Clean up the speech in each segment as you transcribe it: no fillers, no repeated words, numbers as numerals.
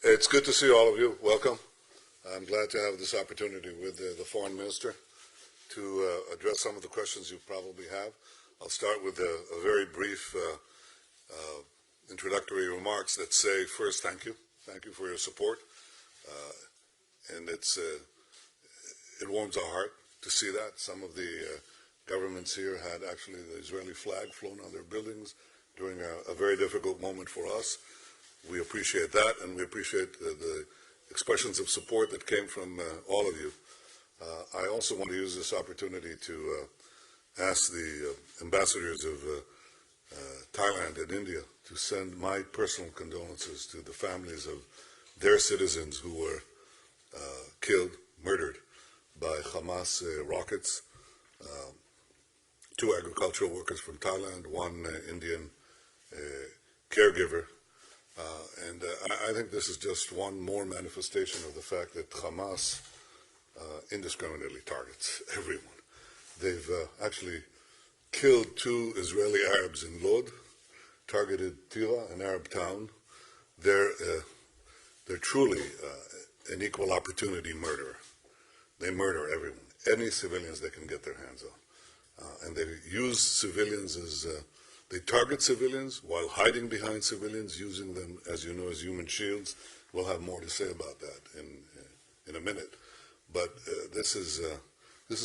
It's good to see all of you. Welcome. I'm glad to have this opportunity with the Foreign Minister to address some of the questions you probably have. I'll start with a very brief introductory remarks that say, first, thank you. Thank you for your support. And it warms our heart to see that. Some of the governments here had actually the Israeli flag flown on their buildings during a very difficult moment for us. We appreciate that, and we appreciate the expressions of support that came from all of you. I also want to use this opportunity to ask the ambassadors of Thailand and India to send my personal condolences to the families of their citizens who were killed, murdered by Hamas rockets. Two agricultural workers from Thailand, one Indian caregiver. And I think this is just one more manifestation of the fact that Hamas indiscriminately targets everyone. They've actually killed two Israeli Arabs in Lod, targeted Tira, an Arab town. They're truly an equal opportunity murderer. They murder everyone, any civilians they can get their hands on. And they use civilians as they target civilians while hiding behind civilians, using them, as you know, as human shields. We'll have more to say about that in a minute. But this is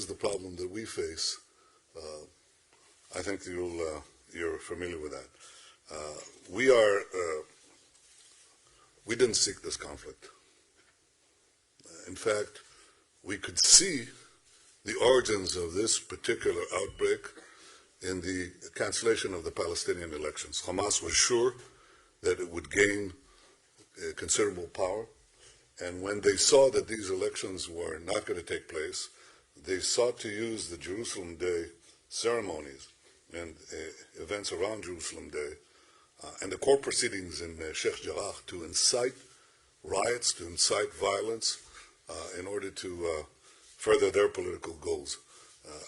the problem that we face. I think you're familiar with that. We didn't seek this conflict. In fact, we could see the origins of this particular outbreak in the cancellation of the Palestinian elections. Hamas was sure that it would gain considerable power, and when they saw that these elections were not going to take place, they sought to use the Jerusalem Day ceremonies and events around Jerusalem Day and the court proceedings in Sheikh Jarrah to incite riots, to incite violence in order to further their political goals.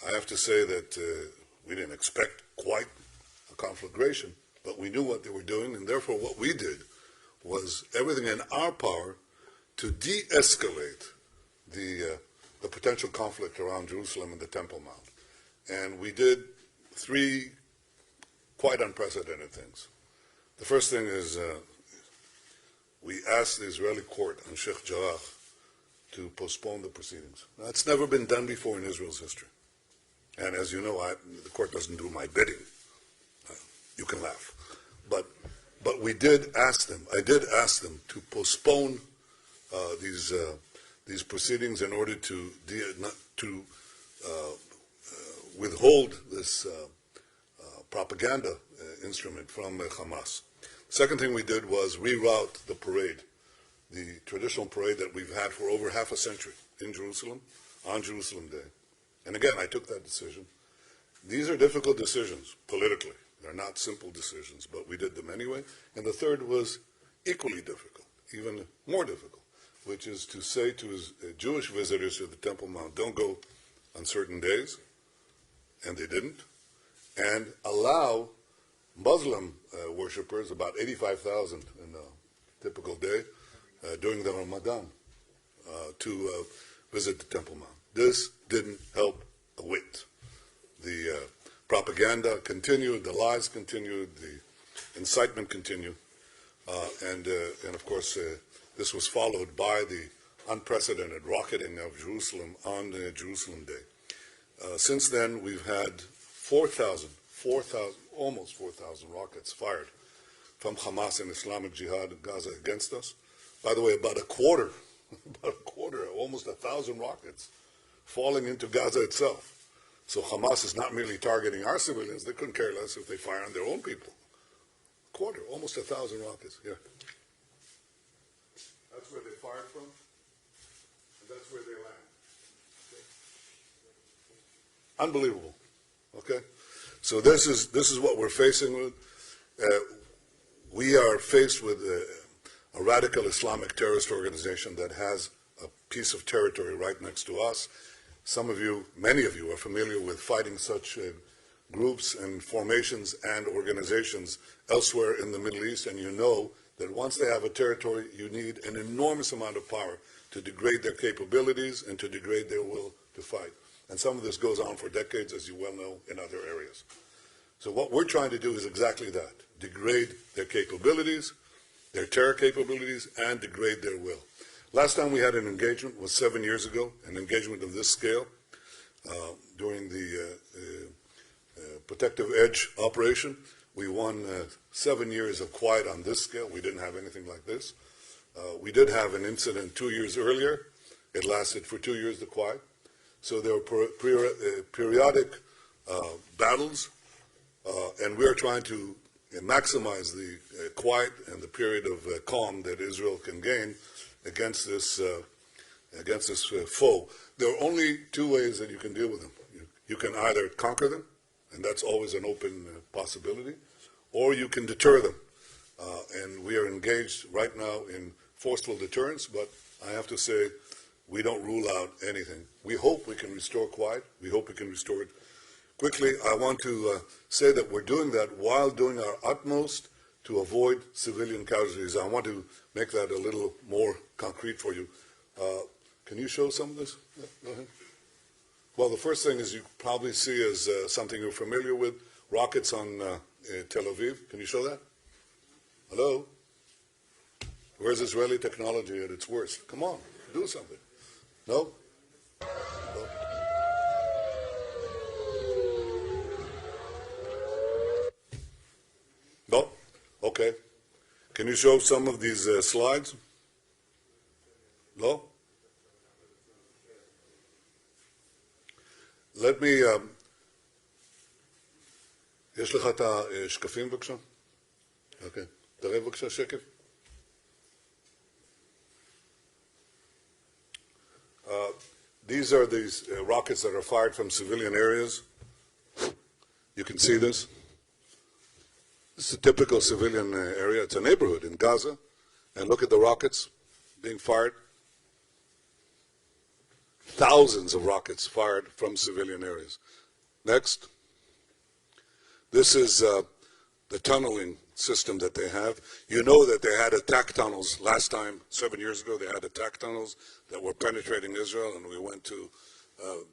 I have to say that we didn't expect quite a conflagration, but we knew what they were doing, and therefore what we did was everything in our power to de-escalate the potential conflict around Jerusalem and the Temple Mount. And we did three quite unprecedented things. The first thing is we asked the Israeli court on Sheikh Jarrah to postpone the proceedings. That's never been done before in Israel's history. And as you know, the court doesn't do my bidding. You can laugh. But we did ask them, I did ask them to postpone these proceedings in order to withhold this propaganda instrument from Hamas. Second thing we did was reroute the parade, the traditional parade that we've had for over half a century in Jerusalem, on Jerusalem Day. And again, I took that decision. These are difficult decisions politically. They're not simple decisions, but we did them anyway. And the third was equally difficult, even more difficult, which is to say to Jewish visitors to the Temple Mount, don't go on certain days, and they didn't, and allow Muslim worshippers, about 85,000 in a typical day, during the Ramadan, to visit the Temple Mount. This didn't help a whit. The propaganda continued, the lies continued, the incitement continued, and of course this was followed by the unprecedented rocketing of Jerusalem on Jerusalem Day. Since then, we've had almost 4,000 rockets fired from Hamas and Islamic Jihad in Gaza against us. By the way, about a quarter, almost 1,000 rockets falling into Gaza itself. So Hamas is not merely targeting our civilians, they couldn't care less if they fire on their own people. A quarter, almost 1,000 rockets, yeah. That's where they fired from, and that's where they land. Okay. Unbelievable, okay? So this is what we're facing with. We are faced with a radical Islamic terrorist organization that has a piece of territory right next to us. Some of you, many of you, are familiar with fighting such groups and formations and organizations elsewhere in the Middle East, and you know that once they have a territory, you need an enormous amount of power to degrade their capabilities and to degrade their will to fight. And some of this goes on for decades, as you well know, in other areas. So what we're trying to do is exactly that, degrade their capabilities, their terror capabilities, and degrade their will. Last time we had an engagement was 7 years ago, an engagement of this scale, during the Protective Edge operation. We won 7 years of quiet on this scale. We didn't have anything like this. We did have an incident 2 years earlier. It lasted for 2 years, the quiet. So there were periodic battles, and we are trying to maximize the quiet and the period of calm that Israel can gain against this foe. There are only two ways that you can deal with them. You can either conquer them, and that's always an open possibility, or you can deter them. And we are engaged right now in forceful deterrence, but I have to say, we don't rule out anything. We hope we can restore quiet. We hope we can restore it quickly. I want to say that we're doing that while doing our utmost to avoid civilian casualties. I want to make that a little more concrete for you. Can you show some of this? Yeah, go ahead. Well, the first thing is you probably see is something you're familiar with, rockets on Tel Aviv. Can you show that? Hello? Where's Israeli technology at its worst? Come on, do something. No? No? No? Okay. Can you show some of these slides? No? Let me, יש לך את השקפים בבקשה? אוקיי. תראה בבקשה שקף. These are these rockets that are fired from civilian areas. You can see this. This is a typical civilian area. It's a neighborhood in Gaza. And look at the rockets being fired. Thousands of rockets fired from civilian areas. Next. This is the tunneling system that they have. You know that they had attack tunnels last time, 7 years ago. They had attack tunnels that were penetrating Israel, and we went to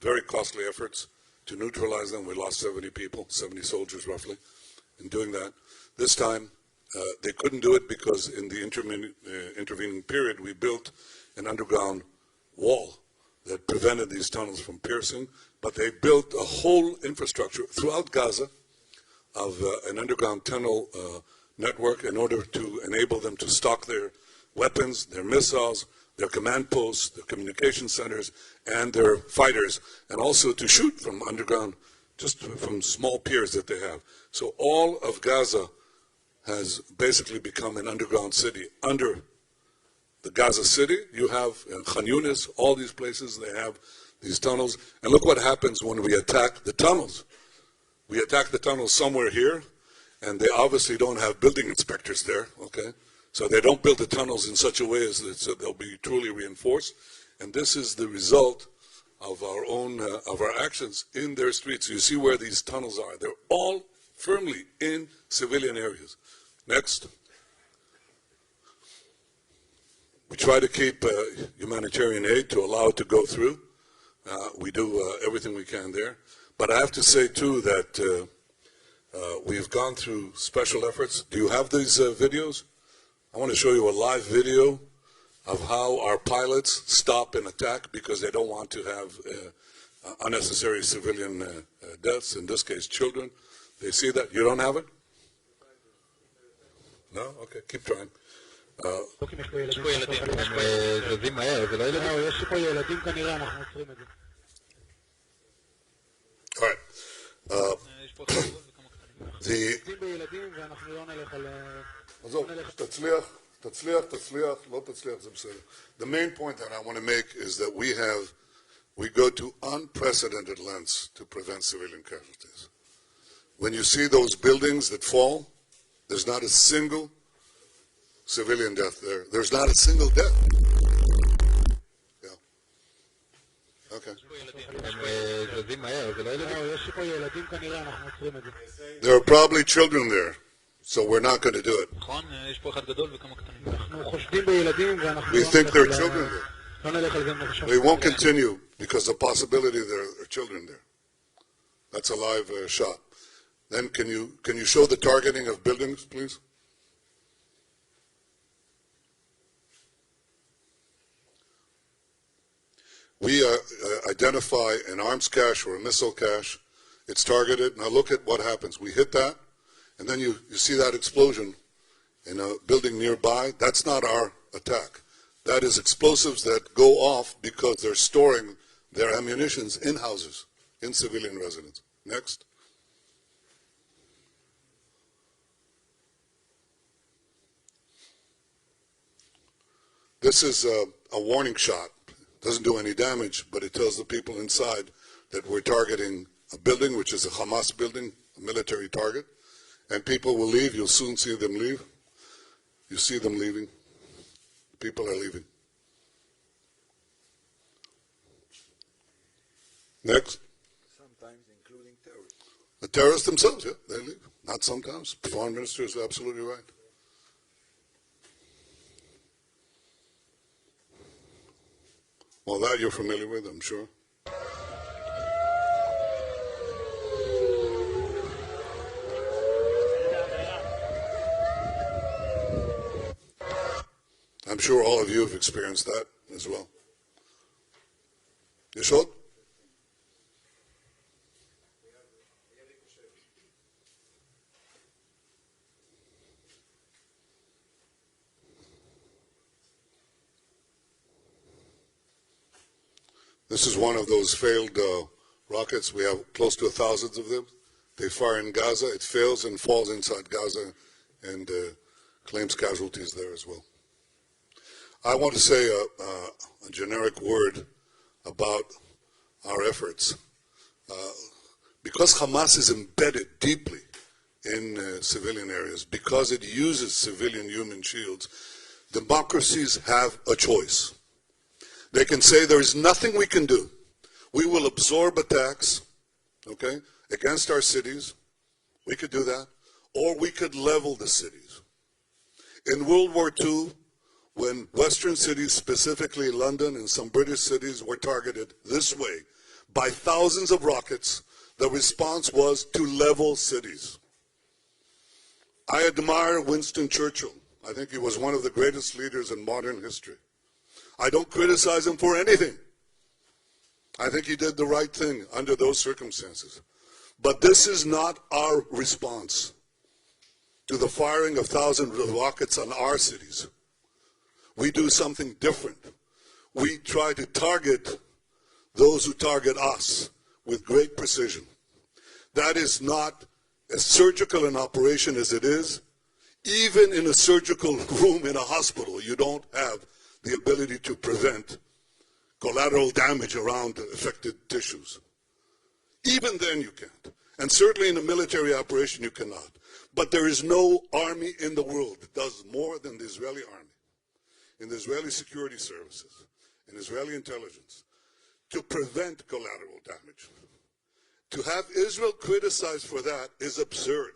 very costly efforts to neutralize them. We lost 70 people, 70 soldiers roughly, in doing that. This time, they couldn't do it because in the intervening period, we built an underground wall that prevented these tunnels from piercing, but they built a whole infrastructure throughout Gaza of an underground tunnel network in order to enable them to stock their weapons, their missiles, their command posts, their communication centers, and their fighters, and also to shoot from underground, just from small piers that they have. So all of Gaza has basically become an underground city. Under the Gaza city, you have Khan Yunis, all these places, they have these tunnels. And look what happens when we attack the tunnels. We attack the tunnels somewhere here, and they obviously don't have building inspectors there, okay? So they don't build the tunnels in such a way as that they'll be truly reinforced. And this is the result of our own, of our actions in their streets. You see where these tunnels are. They're all firmly in civilian areas. Next. We try to keep humanitarian aid to allow it to go through. We do everything we can there. But I have to say, too, that we've gone through special efforts. Do you have these videos? I want to show you a live video of how our pilots stop an attack because they don't want to have unnecessary civilian deaths, in this case, children. They see that. You don't have it? No? Okay, keep trying. All right. The main point that I want to make is that we go to unprecedented lengths to prevent civilian casualties. When you see those buildings that fall, there's not a single civilian death there. There's not a single death. Yeah. Okay. There are probably children there, so we're not going to do it. We think there are children there. We won't continue because the possibility there are children there. That's a live shot. Then can you show the targeting of buildings, please? We identify an arms cache or a missile cache. It's targeted. Now look at what happens. We hit that, and then you see that explosion in a building nearby. That's not our attack. That is explosives that go off because they're storing their ammunitions in houses, in civilian residents. Next. This is a warning shot. Doesn't do any damage, but it tells the people inside that we're targeting a building, which is a Hamas building, a military target, and people will leave. You'll soon see them leave. You see them leaving. People are leaving. Next. Sometimes including terrorists. The terrorists themselves, yeah, they leave. Not sometimes. The foreign minister is absolutely right. Well, that you're familiar with, I'm sure. I'm sure all of you have experienced that as well. Yeshod? This is one of those failed rockets. We have close to 1,000 of them. They fire in Gaza. It fails and falls inside Gaza and claims casualties there as well. I want to say a generic word about our efforts. Because Hamas is embedded deeply in civilian areas, because it uses civilian human shields, democracies have a choice. They can say there is nothing we can do. We will absorb attacks, okay, against our cities. We could do that. Or we could level the cities. In World War II, when Western cities, specifically London and some British cities, were targeted this way by thousands of rockets, the response was to level cities. I admire Winston Churchill. I think he was one of the greatest leaders in modern history. I don't criticize him for anything. I think he did the right thing under those circumstances. But this is not our response to the firing of thousands of rockets on our cities. We do something different. We try to target those who target us with great precision. That is not as surgical an operation as it is. Even in a surgical room in a hospital, you don't have the ability to prevent collateral damage around the affected tissues. Even then you can't. And certainly in a military operation you cannot. But there is no army in the world that does more than the Israeli army, in the Israeli security services, in Israeli intelligence, to prevent collateral damage. To have Israel criticized for that is absurd.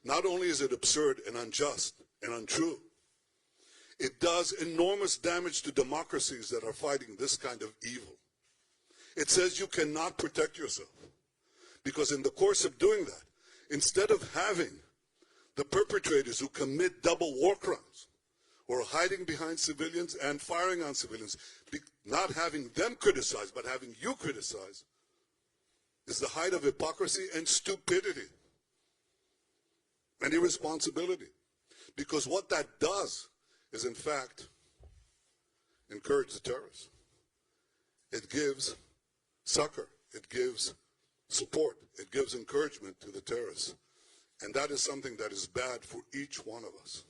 Not only is it absurd and unjust and untrue, it does enormous damage to democracies that are fighting this kind of evil. It says you cannot protect yourself. Because in the course of doing that, instead of having the perpetrators who commit double war crimes, or hiding behind civilians and firing on civilians, not having them criticized, but having you criticize, is the height of hypocrisy and stupidity and irresponsibility. Because what that does is, in fact, encourage the terrorists. It gives succor, it gives support, it gives encouragement to the terrorists. And that is something that is bad for each one of us.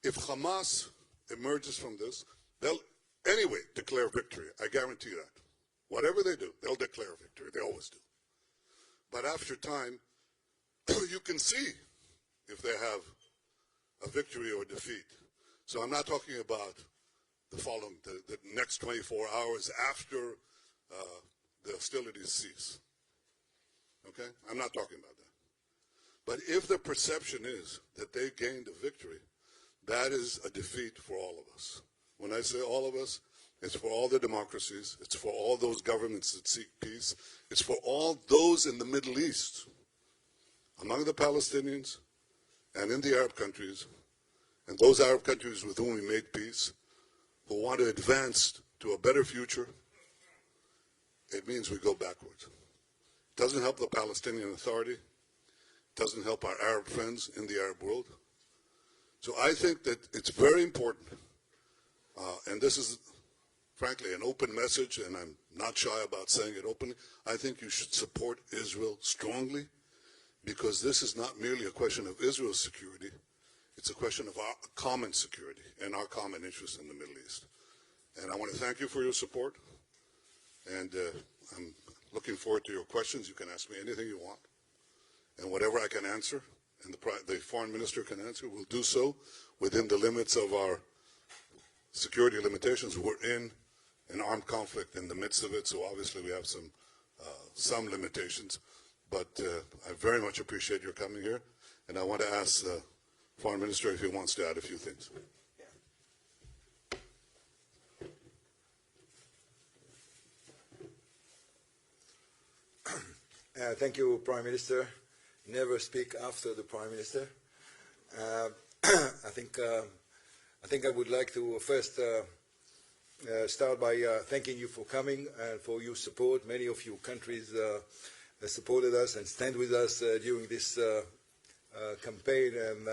If Hamas emerges from this, they'll anyway declare victory. I guarantee that. Whatever they do, they'll declare victory. They always do. But after time, you can see if they have a victory or defeat. So I'm not talking about the next 24 hours after the hostilities cease. Okay? I'm not talking about that. But if the perception is that they gained a victory, that is a defeat for all of us. When I say all of us, it's for all the democracies, it's for all those governments that seek peace, it's for all those in the Middle East, among the Palestinians and in the Arab countries, and those Arab countries with whom we made peace, who want to advance to a better future. It means we go backwards. It doesn't help the Palestinian Authority. It doesn't help our Arab friends in the Arab world. So I think that it's very important, and this is frankly an open message, and I'm not shy about saying it openly. I think you should support Israel strongly, because this is not merely a question of Israel's security. It's a question of our common security and our common interests in the Middle East. And I want to thank you for your support, and I'm looking forward to your questions. You can ask me anything you want, and whatever I can answer, and the foreign minister can answer, we'll do so within the limits of our security limitations. We're in an armed conflict in the midst of it, so obviously we have some limitations. But I very much appreciate your coming here, and I want to ask the foreign minister if he wants to add a few things. Thank you, Prime Minister. Never speak after the Prime Minister. I think I would like to first start by thanking you for coming and for your support. Many of your countries supported us and stand with us during this campaign, and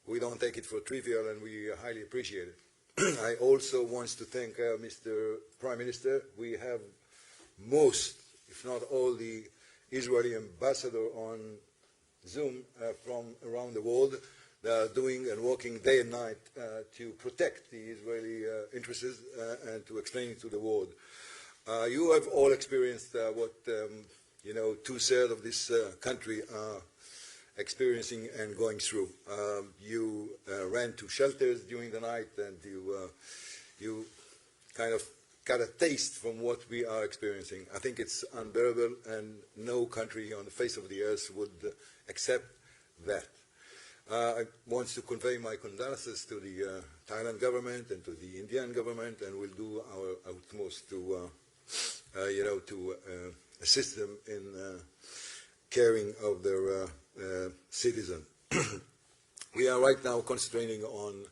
we don't take it for trivial, and we highly appreciate it. I also want to thank Mr. Prime Minister. We have most, if not all, the Israeli ambassador on Zoom from around the world. They are doing and working day and night to protect the Israeli interests and to explain it to the world. You have all experienced what two-thirds of this country are experiencing and going through. You ran to shelters during the night, and you kind of got a taste from what we are experiencing. I think it's unbearable, and no country on the face of the earth would accept that. I want to convey my condolences to the Thailand government and to the Indian government, and we'll do our utmost to assist them in caring of their citizen. We are right now concentrating on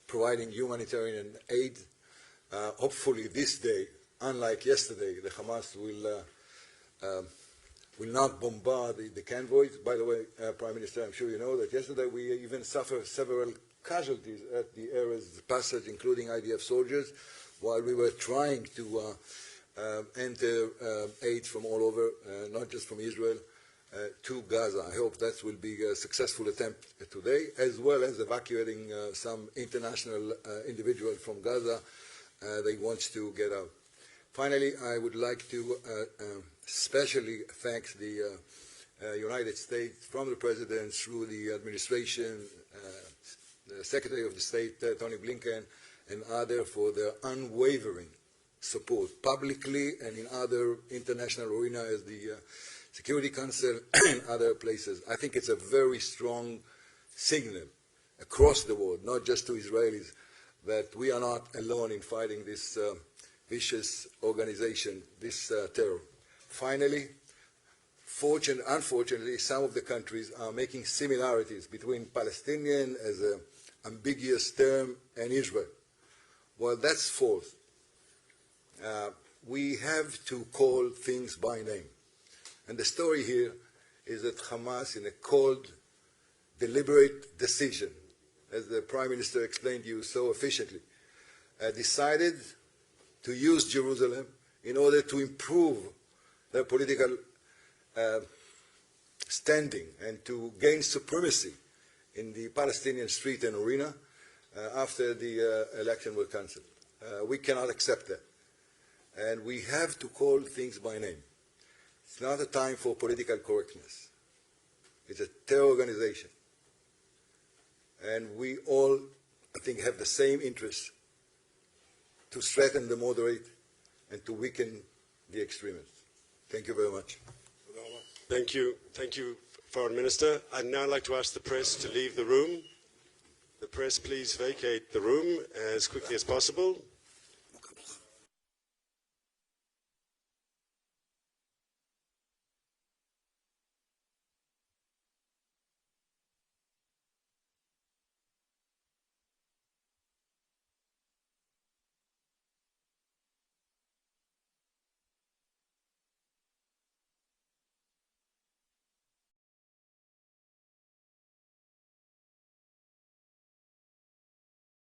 providing humanitarian aid. Hopefully this day, unlike yesterday, the Hamas will not bombard the convoys. By the way, Prime Minister, I'm sure you know that yesterday we even suffered several casualties at the area's passage, including IDF soldiers, while we were trying to enter aid from all over, not just from Israel, to Gaza. I hope that will be a successful attempt today, as well as evacuating some international individuals from Gaza. They want to get out. Finally, I would like to especially thank the United States, from the President through the administration, the Secretary of the State, Tony Blinken, and others for their unwavering support, publicly and in other international arenas, as the Security Council and other places. I think it's a very strong signal across the world, not just to Israelis, that we are not alone in fighting this vicious organization, this terror. Finally, unfortunately, some of the countries are making similarities between Palestinian as an ambiguous term and Israel. Well, that's false. We have to call things by name. And the story here is that Hamas, in a cold, deliberate decision, as the Prime Minister explained to you so efficiently, decided to use Jerusalem in order to improve their political standing and to gain supremacy in the Palestinian street and arena after the election was cancelled. We cannot accept that. And we have to call things by name. It's not a time for political correctness. It's a terror organization. And we all, I think, have the same interest to threaten the moderate and to weaken the extremists. Thank you very much. Thank you, Foreign Minister. I'd now like to ask the press to leave the room. The press, please vacate the room as quickly as possible.